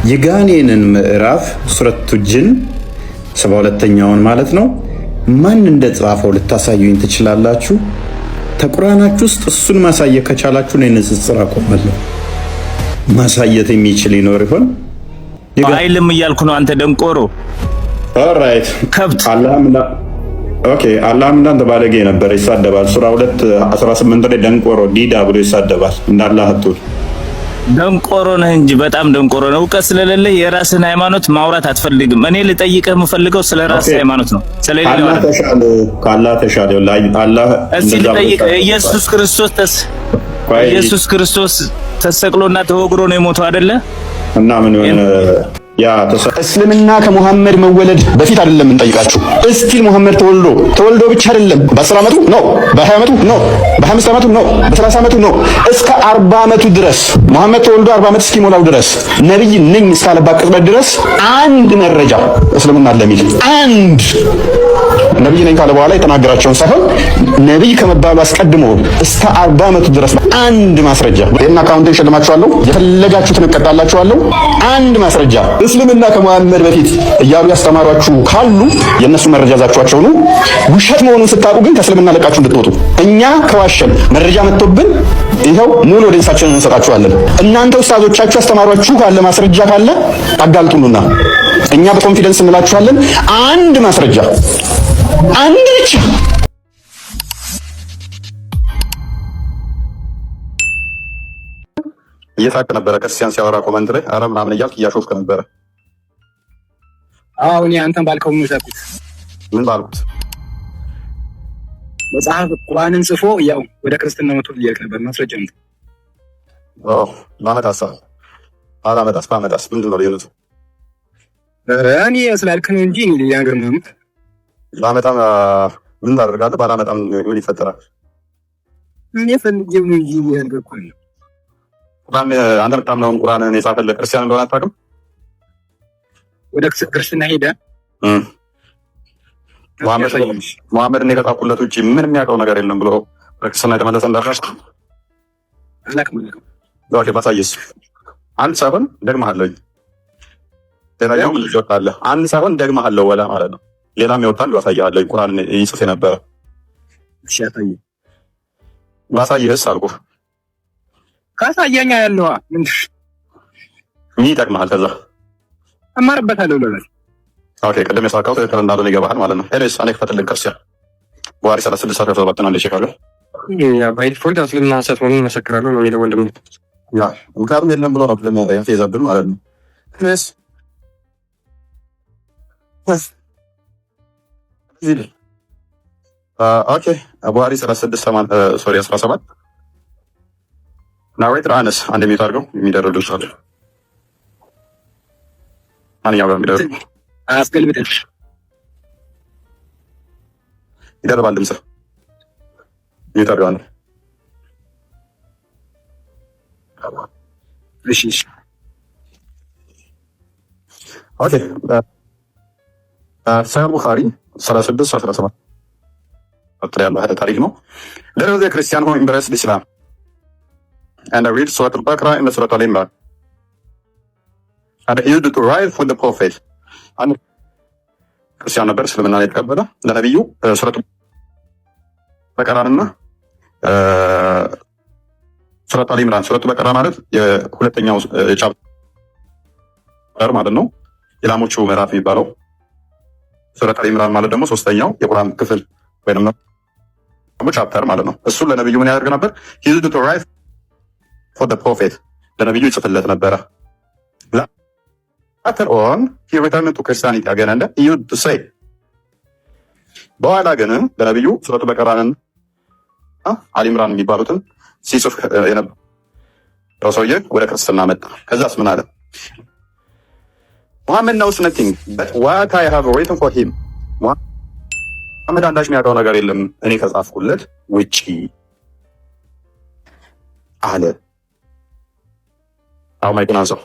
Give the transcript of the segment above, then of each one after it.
የጋኔንን ምዕራፍ ሱረቱ ጅን 72ኛውን ማለት ነው ማን እንደጻፈው ልታሳዩኝ ትችላላችሁ? ተቁርአናችሁ ውስጥ እሱን ማሳየት ከቻላችሁ ነው ንጽጽር አቆማለሁ። ማሳየት የሚችል ይኖር ይሆን? አይልም እያልኩ ነው። አንተ ደንቆሮ። ኦልራይት ከብት ኦኬ። አላህም እንዳንተ ባለጌ ነበር፣ ይሳደባል። ሱራ 2:18 ላይ ደንቆሮ ዲዳ ብሎ ይሳደባል። እንዳላህ አትሁን። ደንቆሮ ነህ እንጂ በጣም ደንቆሮ ነው። እውቀት ስለሌለህ የራስህን ሃይማኖት ማውራት አትፈልግም። እኔ ልጠይቅህ የምፈልገው ስለ ራስህ ሃይማኖት ነው። ስለሌላው ካላህ ተሻለ አላህ እስቲ ልጠይቅህ። ኢየሱስ ክርስቶስ ተሰቅሎና ተወግሮ ነው የሞተው አይደለ? እና ምን ሆነ? ያ እስልምና ከሙሐመድ መወለድ በፊት አይደለም እንጠይቃችሁ። እስቲል ሙሐመድ ተወልዶ ብቻ አይደለም በ10 ዓመቱ ነው፣ በ20 ዓመቱ ነው፣ በ25 ዓመቱ ነው፣ በ30 ዓመቱ ነው፣ እስከ 40 ዓመቱ ድረስ ሙሐመድ ተወልዶ 40 ዓመት እስኪሞላው ድረስ ነብይ ነኝ እስካለባት ቅጽበት ድረስ አንድ መረጃ እስልምና ለሚል አንድ ነብይ ነኝ ካለ በኋላ የተናገራቸውን ሳይሆን ነብይ ከመባሉ አስቀድሞ እስከ 40 ዓመቱ ድረስ አንድ ማስረጃ እና አካውንቴን ሸልማችኋለሁ፣ የፈለጋችሁትን እቀጣላችኋለሁ። አንድ ማስረጃ እስልምና ከመሐመድ በፊት እያሉ ያስተማሯችሁ ካሉ የነሱ መረጃ ዛችኋቸው ነው። ውሸት መሆኑን ስታውቁ ግን ከእስልምና ለቃችሁ እንድትወጡ። እኛ ከዋሸን መረጃ መጥቶብን ይኸው ሙሉ ወደንሳችንን እንሰጣችኋለን። እናንተ ኡስታዞቻችሁ ያስተማሯችሁ ካለ ማስረጃ ካለ አጋልጡኑና እኛ በኮንፊደንስ እንላችኋለን። አንድ ማስረጃ አንድ ብቻ እየሳቅ ነበረ። ክርስቲያን ሲያወራ ኮመንት ላይ አረ ምናምን እያልክ እያሾፍክ ነበረ። አዎ እኔ አንተን ባልከው ነው የሳቅሁት። ምን ባልኩት? መጽሐፍ ቁርአንን ጽፎ ያው ወደ ክርስትና መጥቶ እያልክ ነበር። ማስረጃ ነው። ማመጣስ ምንድን ነው ልዩነቱ? እኔ ስላልክ ነው እንጂ ሌላ ነገር ነው። ባመጣም ምን ታደርጋለህ? ባላመጣም ምን ይፈጠራል? እኔ ፈልጌው ነው እንጂ ያልኩህ ነው። ቁርአን አንተ የምታምነውን ቁርአንን የጻፈው ክርስቲያን እንደሆነ አታውቅም? ወደ ክርስትና ሄደ ሙሐመድን ከጻፍኩለት ውጭ ምን የሚያውቀው ነገር የለም ብሎ ክርስትና የተመለሰ እንዳልራሽ ኦኬ። ባሳየስ አንድ ሳይሆን ደግመሃለሁ። ሌላኛው ምን ይወጣል? አንድ ሳይሆን ደግመሃለሁ ወላ ማለት ነው። ሌላም ይወጣል። ባሳየሃለሁ። ቁርአን ይጽፍ የነበረ እሺ፣ አሳየኝ። ባሳየህስ አልኩህ። ካሳየኛ ያለው ምን ይጠቅምሃል? ከዛ እማርበታለሁ ለምን? ኦኬ፣ ቅድም የሳካው ትክክል እንዳልሆነ ይገባሃል ማለት ነው። ኤኒዌይስ እኔ ክፈትልኝ ክርስቲያን ቡኻሪ 36:17 ነው እንደሸካለሁ። ያ ባይ ዲፎልት እስልምና ሐሰት መሆኑን መሰክራለሁ ነው የሚለው ወንድም። ያ ምክንያቱም የለም ብሎ ነው ለምን ያዘብን ማለት ነው። ኤኒዌይስ ኦኬ ቡኻሪ 36:17 ናሬተር አነስ አንድ ሚዩት አድርገው የሚደረዱ ሰው አንኛው ጋር የሚደረዱ አስገልብጠሽ ይደርባል። ድምጽ ሚዩት አድርገው አንድ እሺ ኦኬ ሳይሆን ቡኻሪ 36:17 ያለው ታሪክ ነው። ደረዘ ክርስቲያን ሆይ ኢምብረስ ኢስላም and I read Surah Al-Baqarah and Surah Al-Imran. And I used to write for the Prophet. And ክርስቲያን ነበር እስልምና ላይ የተቀበለ ለነብዩ ሱረቱ በቀራንና ሱረቱ አል-ኢምራን ሱረቱ በቀራ ማለት የሁለተኛው ቻፕተር ማለት ነው፣ የላሞቹ ምዕራፍ የሚባለው። ሱረቱ አል-ኢምራን ማለት ደግሞ ሶስተኛው የቁርአን ክፍል ወይንም ደግሞ ቻፕተር ማለት ነው። እሱ ለነብዩ ምን ያደርግ ነበር? he used to write for the prophet ለነብዩ ይጽፍለት ነበረ። Later on he returned to Christianity again and he used to say በኋላ ግን ለነብዩ ሱረቱ በቀራን አልኢምራን የሚባሉትን ሲጽፍ የነበረው ሰውዬ ወደ ክርስትና መጣ። ከዛስ ምን አለ? Muhammad knows nothing but what I have written for him. ሙሐመድ አንዳች የሚያውቀው ነገር የለም እኔ ከጻፍኩለት ውጪ አለ። አው ማይኩን አንሳው።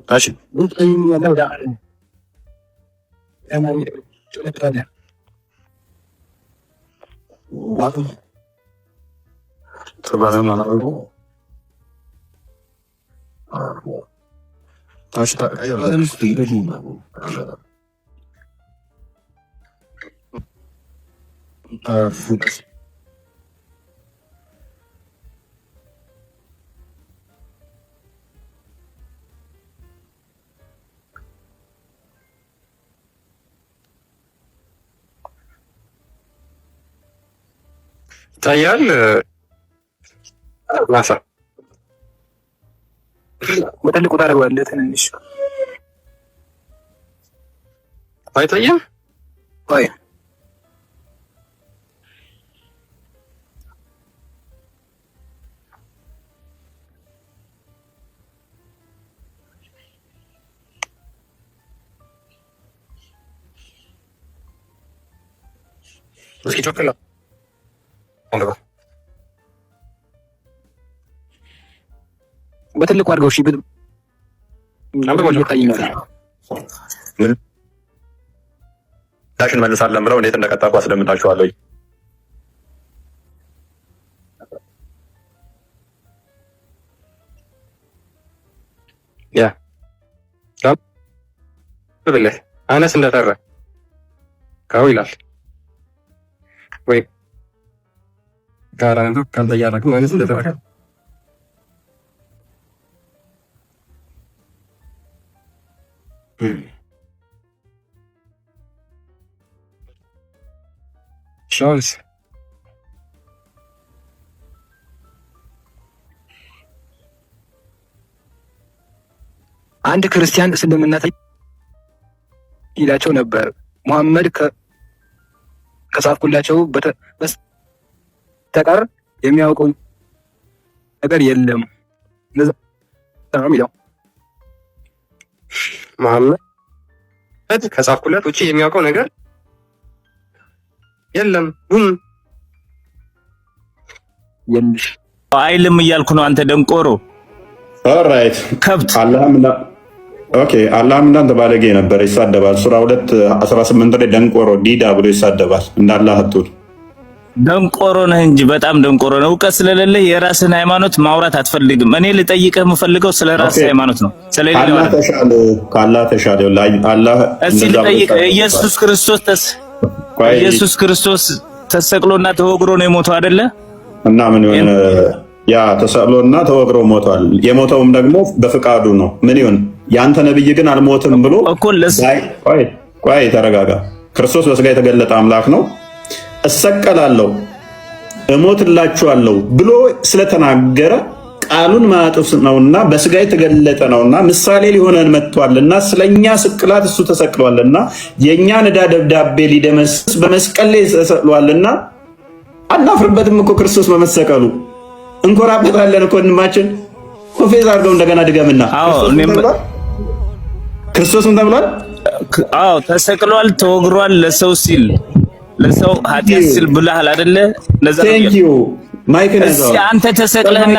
እሺ ይታያል። ማሳ በትልቁ ታደርገዋለህ። ትንንሽ አይታየም። ወይ እስኪ ጮክላ በትልቁ አድርገው። እሺ ዳሽን መልሳለን ብለው እንዴት እንደቀጣቁ አስደምጣችኋለሁ። ያ ብለህ አነስ እንደጠራ ካው ይላል ወይ ጋራንቱ ካልተያረክ ማለት እንደጠራ ሻውስ አንድ ክርስቲያን እስልምና ይላቸው ነበር። ሙሐመድ ከጻፍኩላቸው በስተቀር የሚያውቀው ነገር የለም ነው የሚለው። ሙሐመድ ከጻፍኩለት ውጪ የሚያውቀው ነገር የለም አይልም እያልኩ ነው። አንተ ደንቆሮ ኦልራይት ከብት አላህም እንዳንተ ባለጌ ነበር፣ ይሳደባል። ሱራ 2:18 ላይ ደንቆሮ ዲዳ ብሎ ይሳደባል። እንዳላህ አትሁን። ደንቆሮ ነህ እንጂ በጣም ደንቆሮ ነው። እውቀት ስለሌለህ የራስህን ሃይማኖት ማውራት አትፈልግም። እኔ ልጠይቅህ የምፈልገው ስለ ራስህ ሃይማኖት ነው። ከአላህ ተሻለ አላህ እስኪ ልጠይቅህ። ኢየሱስ ክርስቶስ ተሰቅሎና ተወግሮ ነው የሞተው አይደለ? እና ምን ይሁን ያ ተሰቅሎና ተወግሮ ሞቷል። የሞተውም ደግሞ በፍቃዱ ነው። ምን ይሁን ያንተ ነብይ ግን አልሞትም ብሎ ቆይ ተረጋጋ። ክርስቶስ በስጋ የተገለጠ አምላክ ነው። እሰቀላለሁ እሞትላችኋለሁ ብሎ ስለተናገረ ቃሉን ማጥፍ ነውና በስጋ የተገለጠ ነውና ምሳሌ ሊሆነን መጥቷልና ስለኛ ስቅላት እሱ ተሰቅሏልና የኛን ዕዳ ደብዳቤ ሊደመስስ በመስቀል ላይ ተሰቅሏልና አናፍርበትም እኮ ክርስቶስ በመሰቀሉ እንኮራበታለን እኮ። ወንድማችን ፕሮፌሰር አድርገው እንደገና ድገምና ክርስቶስ ምን ተብሏል? አዎ ተሰቅሏል፣ ተወግሯል ለሰው ሲል ለሰው ኃጢአት ሲል ብለሃል አይደለ? ለዛ ማይክን ያዘው። አንተ ተሰቅለህና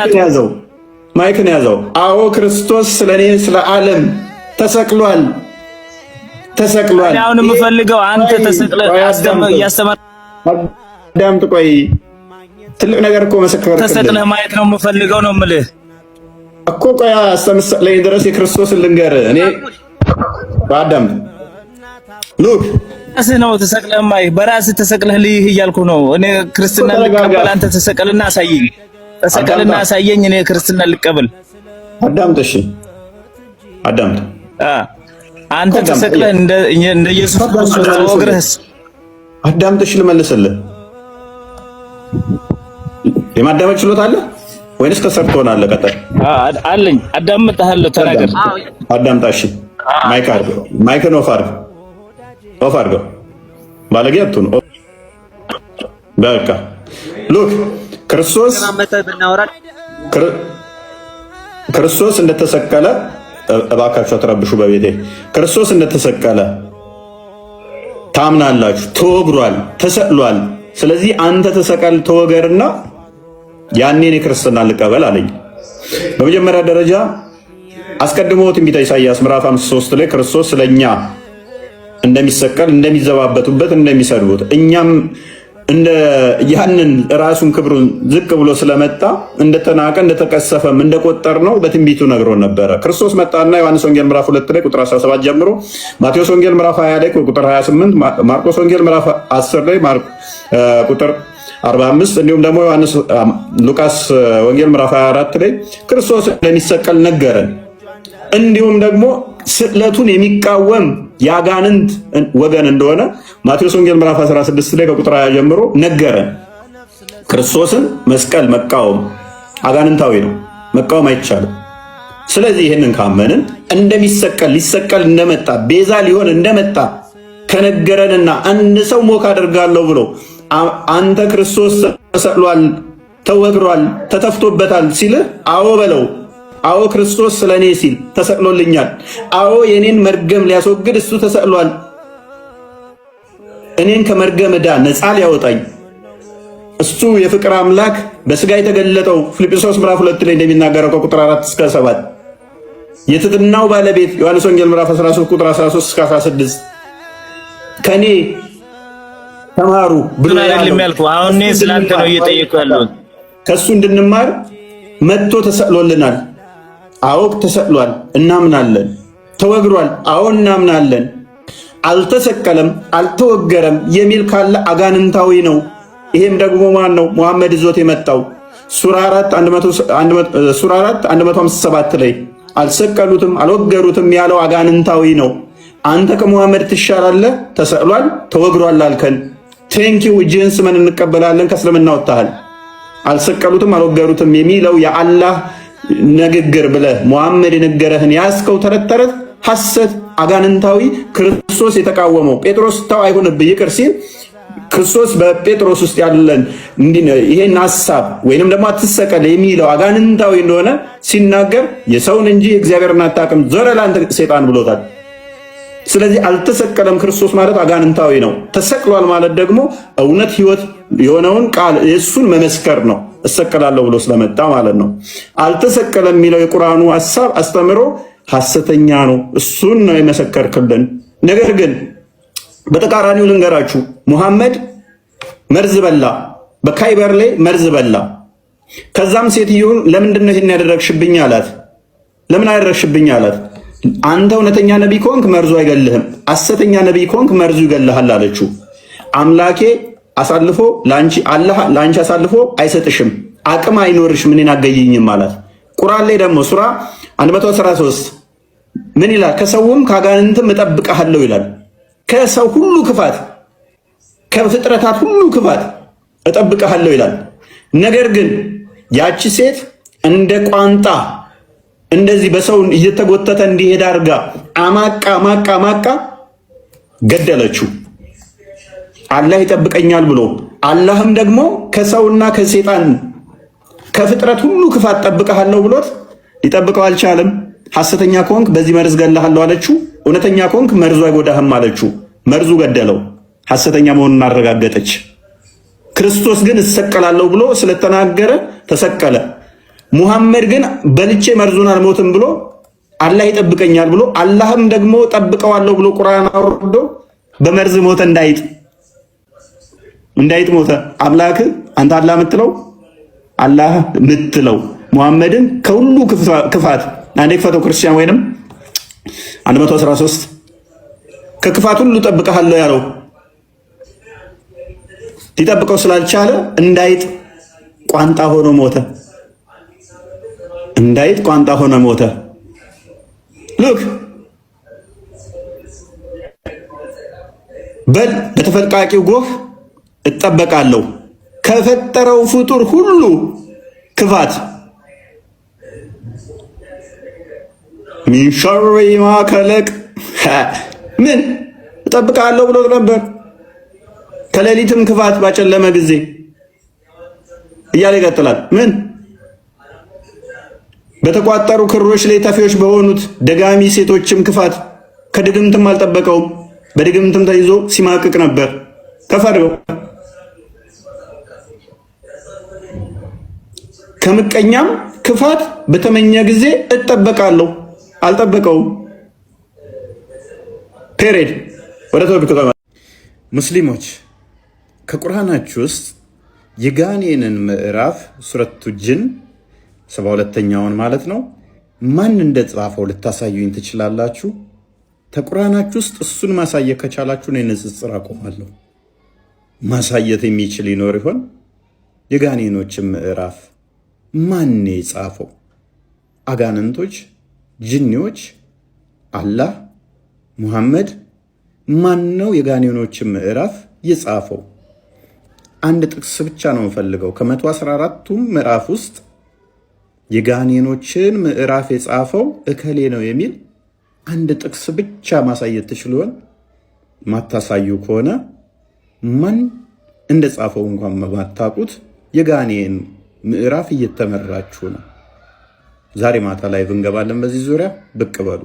ማይክን ያዘው። አዎ ክርስቶስ ስለኔ ስለ ዓለም ተሰቅሏል። አሁን የምፈልገው አንተ ተሰቅለህ አዳምጥ። ቆይ ትልቅ ነገር እኮ መሰከረ። ተሰቅለህ ማየት ነው የምፈልገው ነው የምልህ እኮ። ቆይ አስተምሰለኝ ድረስ የክርስቶስን ልንገርህ እኔ በአዳምጥ ሉክ ራስህ ነው ተሰቅለህ ማየት። በራስህ ተሰቅለህ ልይህ እያልኩ ነው እኔ ክርስትና ልቀበል። አንተ ተሰቀልና አሳየኝ፣ ተሰቀልና አሳየኝ፣ እኔ ክርስትና ልቀበል። አዳምጥ፣ እሺ አዳምጥ። አንተ ተሰቅለህ እንደ ኢየሱስ ክርስቶስ ተወግረህስ አዳምጥ። እሺ ልመልስልህ። የማዳመጥ ችሎታ አለ ወይንስ ከሰርቶ ትሆናለህ? ቀጥል። አለኝ፣ አዳምጥሃለሁ። ተናገር። አዳምጣ። እሺ ማይክን ኦፍ አድርገው። ባለጌ አትሁን። በቃ ሉክ ክርስቶስ እንደተሰቀለ እባካችሁ አትረብሹ በቤቴ። ክርስቶስ እንደተሰቀለ ታምናላችሁ። ተወግሯል፣ ተሰቅሏል። ስለዚህ አንተ ተሰቀል ተወገርና ያኔን የክርስትና ልቀበል አለኝ። በመጀመሪያ ደረጃ አስቀድሞ ትንቢተ ኢሳይያስ ምዕራፍ 53 ላይ ክርስቶስ ስለኛ እንደሚሰቀል፣ እንደሚዘባበቱበት፣ እንደሚሰድቡት እኛም እንደ ያንን ራሱን ክብሩን ዝቅ ብሎ ስለመጣ እንደተናቀ እንደተቀሰፈም እንደቆጠር ነው በትንቢቱ ነግሮ ነበረ። ክርስቶስ መጣና ዮሐንስ ወንጌል ምዕራፍ 2 ላይ ቁጥር 17 ጀምሮ፣ ማቴዎስ ወንጌል ምዕራፍ 20 ላይ ቁጥር 28፣ ማርቆስ ወንጌል ምዕራፍ 10 ላይ ቁጥር 45 እንዲሁም ደግሞ ሉቃስ ወንጌል ምዕራፍ 24 ላይ ክርስቶስ እንደሚሰቀል ነገረን። እንዲሁም ደግሞ ስቅለቱን የሚቃወም የአጋንንት ወገን እንደሆነ ማቴዎስ ወንጌል ምዕራፍ 16 ላይ ከቁጥር 20 ጀምሮ ነገረን። ክርስቶስን መስቀል መቃወም አጋንንታዊ ነው፣ መቃወም አይቻልም። ስለዚህ ይህንን ካመንን እንደሚሰቀል ሊሰቀል እንደመጣ ቤዛ ሊሆን እንደመጣ ከነገረንና አንድ ሰው ሞክ አደርጋለሁ ብሎ አንተ ክርስቶስ ተሰቅሏል፣ ተወግሯል፣ ተተፍቶበታል ሲልህ አዎ በለው። አዎ ክርስቶስ ስለኔ ሲል ተሰቅሎልኛል። አዎ የኔን መርገም ሊያስወግድ እሱ ተሰቅሏል። እኔን ከመርገም ዕዳ ነፃ ሊያወጣኝ እሱ የፍቅር አምላክ በስጋ የተገለጠው ፊልጵስዩስ ምዕራፍ 2 ላይ እንደሚናገረው ከቁጥር 4 እስከ 7 የትሕትናው ባለቤት ዮሐንስ ወንጌል ምዕራፍ 13 ቁጥር 13 እስከ 16 ከኔ ተማሩ ብሎ ያልኩ አሁን እኔ ስላንተ ነው እየጠየቁ ያለሁት። ከሱ እንድንማር መጥቶ ተሰቅሎልናል። አዎ ተሰቅሏል፣ እናምናለን። ተወግሯል፣ አዎ እናምናለን። አልተሰቀለም፣ አልተወገረም የሚል ካለ አጋንንታዊ ነው። ይሄም ደግሞ ማን ነው? ሙሐመድ ይዞት የመጣው ሱራ 4 157 ላይ አልሰቀሉትም፣ አልወገሩትም ያለው አጋንንታዊ ነው። አንተ ከሙሐመድ ትሻላለህ፣ ተሰቅሏል፣ ተወግሯል አልከን። ቴንኪው እጅህን ስመን እንቀበላለን፣ ከእስልምና ወጥተሃል። አልሰቀሉትም፣ አልወገሩትም የሚለው የአላህ ንግግር ብለህ ሙሐመድ የነገረህን ያስከው ተረት ተረት ሐሰት አጋንንታዊ ክርስቶስ የተቃወመው ጴጥሮስ ተው አይሁንብህ ይቅር ሲል ክርስቶስ በጴጥሮስ ውስጥ ያለን ይሄን ሐሳብ ወይንም ደግሞ አትሰቀል የሚለው አጋንንታዊ እንደሆነ ሲናገር የሰውን እንጂ እግዚአብሔርን አታውቅም ዞር ለአንተ ሰይጣን ብሎታል። ስለዚህ አልተሰቀለም ክርስቶስ ማለት አጋንንታዊ ነው። ተሰቅሏል ማለት ደግሞ እውነት ሕይወት የሆነውን ቃል የእሱን መመስከር ነው። እሰቀላለሁ ብሎ ስለመጣ ማለት ነው። አልተሰቀለም የሚለው የቁርአኑ ሐሳብ አስተምሮ ሐሰተኛ ነው። እሱን ነው የመሰከርክልን። ነገር ግን በተቃራኒው ልንገራችሁ፣ ሙሐመድ መርዝ በላ፣ በካይበር ላይ መርዝ በላ። ከዛም ሴትዮውን ለምንድን ነው ይሄን ያደረግሽብኝ አላት። ለምን አደረግሽብኝ አላት። አንተ እውነተኛ ነቢይ ከሆንክ መርዙ አይገልህም፣ ሐሰተኛ ነቢይ ከሆንክ መርዙ ይገልሃል አለችው። አምላኬ አሳልፎ ላንቺ አላህ ላንቺ አሳልፎ አይሰጥሽም፣ አቅም አይኖርሽም፣ እኔን አገይኝም ማለት። ቁርአን ላይ ደግሞ ሱራ 113 ምን ይላል? ከሰውም ከአጋንንትም እጠብቅሃለሁ ይላል። ከሰው ሁሉ ክፋት፣ ከፍጥረታት ሁሉ ክፋት እጠብቅሃለሁ ይላል። ነገር ግን ያቺ ሴት እንደ ቋንጣ እንደዚህ በሰው እየተጎተተ እንዲሄድ አድርጋ አማቃ ገደለችው። አላህ ይጠብቀኛል ብሎ አላህም ደግሞ ከሰውና ከሴጣን ከፍጥረት ሁሉ ክፋት ጠብቀሃለሁ ብሎት ሊጠብቀው አልቻለም። ሐሰተኛ ከሆንክ በዚህ መርዝ ገለሃለሁ አለችው። እውነተኛ ከሆንክ መርዙ አይጎዳህም አለችው። መርዙ ገደለው። ሐሰተኛ መሆኑን አረጋገጠች። ክርስቶስ ግን እሰቀላለሁ ብሎ ስለተናገረ ተሰቀለ። ሙሐመድ ግን በልቼ መርዙን አልሞትም ብሎ አላህ ይጠብቀኛል ብሎ አላህም ደግሞ ጠብቀዋለሁ ብሎ ቁርአን አውርዶ በመርዝ ሞተ። እንዳይጥ ሞተ። አምላክ አንተ አላህ ምትለው ሙሐመድን ከሁሉ ክፋት አንዴ ክፋተው ክርስቲያን ወይንም 113 ከክፋት ሁሉ ጠብቀሃለሁ ያለው ሊጠብቀው ስላልቻለ እንዳይጥ ቋንጣ ሆኖ ሞተ። እንዳይጥ ቋንጣ ሆኖ ሞተ። ሉክ በተፈልቃቂው ጎህ እጠበቃለሁ ከፈጠረው ፍጡር ሁሉ ክፋት ሚን ሸሪ ማ ከለቅ ምን እጠብቃለሁ ብሎ ነበር። ከሌሊትም ክፋት ባጨለመ ጊዜ እያለ ይቀጥላል። ምን በተቋጠሩ ክሮች ላይ ተፊዎች በሆኑት ደጋሚ ሴቶችም ክፋት ከድግምትም አልጠበቀውም። በድግምትም ተይዞ ሲማቅቅ ነበር። ከፈርገው ከምቀኛም ክፋት በተመኘ ጊዜ እጠበቃለሁ፣ አልጠበቀውም። ፔሬድ ወደ ቶፒክ ሙስሊሞች ከቁርአናችሁ ውስጥ የጋኔንን ምዕራፍ ሱረቱ ጅን 72ኛውን ማለት ነው ማን እንደጻፈው ልታሳዩኝ ትችላላችሁ? ከቁርአናችሁ ውስጥ እሱን ማሳየት ከቻላችሁ ነው ንጽጽር አቆማለሁ። ማሳየት የሚችል ይኖር ይሆን? የጋኔኖችን ምዕራፍ ማን የጻፈው? አጋንንቶች፣ ጅኒዎች፣ አላህ፣ ሙሐመድ? ማን ነው የጋኔኖችን ምዕራፍ የጻፈው? አንድ ጥቅስ ብቻ ነው የምፈልገው። ከ114ቱም ምዕራፍ ውስጥ የጋኔኖችን ምዕራፍ የጻፈው እከሌ ነው የሚል አንድ ጥቅስ ብቻ ማሳየት ትችሉን? ማታሳዩ ከሆነ ማን እንደጻፈው እንኳን ማታቁት የጋኔን ምዕራፍ እየተመራችሁ ነው። ዛሬ ማታ ላይ እንገባለን። በዚህ ዙሪያ ብቅ በሉ።